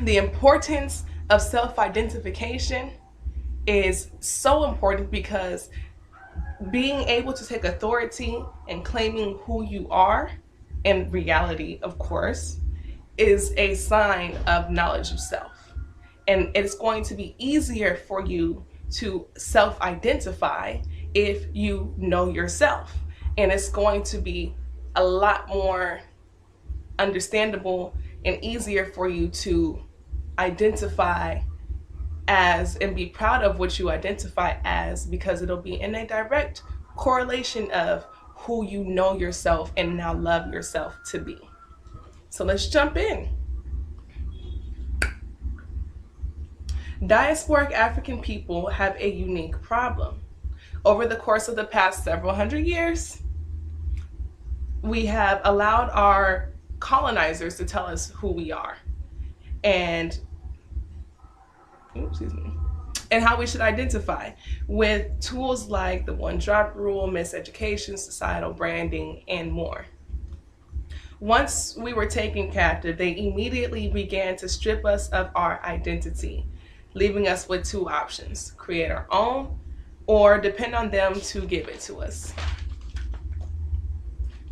The importance of self-identification is so important because being able to take authority and claiming who you are, in reality, of course, is a sign of knowledge of self. And it's going to be easier for you to self identify if you know yourself. And it's going to be a lot more understandable and easier for you to identify as and be proud of what you identify as, because it'll be in a direct correlation of who you know yourself and now love yourself to be. So let's jump in. Diasporic African people have a unique problem. Over the course of the past several hundred years, we have allowed our colonizers to tell us who we are and and how we should identify with tools like the one drop rule, miseducation, societal branding, and more. Once we were taken captive, they immediately began to strip us of our identity, leaving us with two options: create our own or depend on them to give it to us.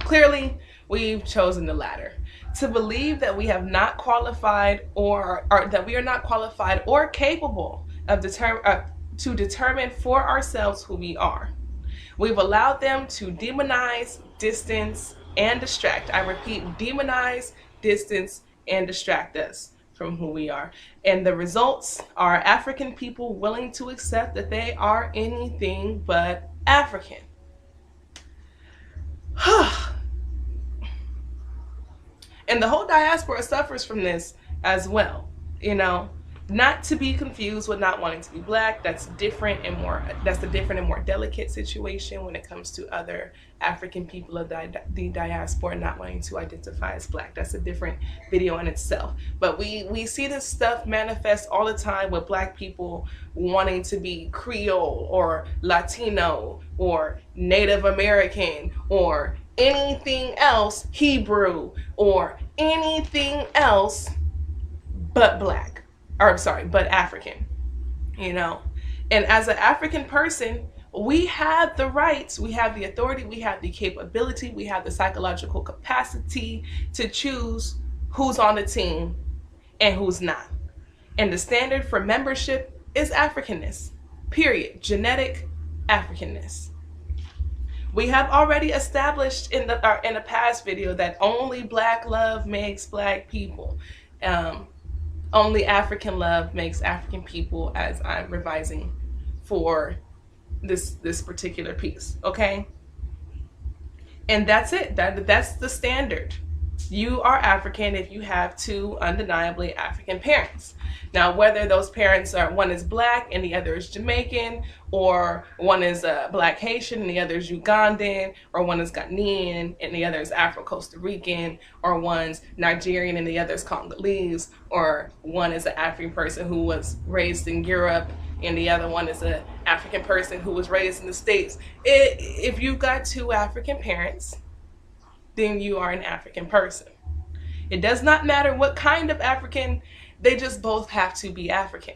Clearly, we've chosen the latter. To believe that we have not qualified or that we are not qualified or capable of to determine for ourselves who we are. We've allowed them to demonize, distance, and distract. I repeat, demonize, distance, and distract us from who we are. And the results are African people willing to accept that they are anything but African. And the whole diaspora suffers from this as well. Not to be confused with not wanting to be black. That's a different and more delicate situation when it comes to other African people of the diaspora not wanting to identify as black. That's a different video in itself. But we see this stuff manifest all the time with black people wanting to be Creole or Latino or Native American or anything else, Hebrew, or anything else but black. But African, And as an African person, we have the rights, we have the authority, we have the capability, we have the psychological capacity to choose who's on the team and who's not. And the standard for membership is Africanness, period. Genetic Africanness. We have already established in the past video that only black love makes black people. Only African love makes African people, as I'm revising for this particular piece, okay? And that's it. That's the standard. You are African if you have two undeniably African parents. Now, whether those parents are, one is black and the other is Jamaican, or one is black Haitian and the other is Ugandan, or one is Ghanaian and the other is Afro-Costa Rican, or one's Nigerian and the other is Congolese, or one is an African person who was raised in Europe and the other one is an African person who was raised in the States. If you've got two African parents, then you are an African person. It does not matter what kind of African, they just both have to be African.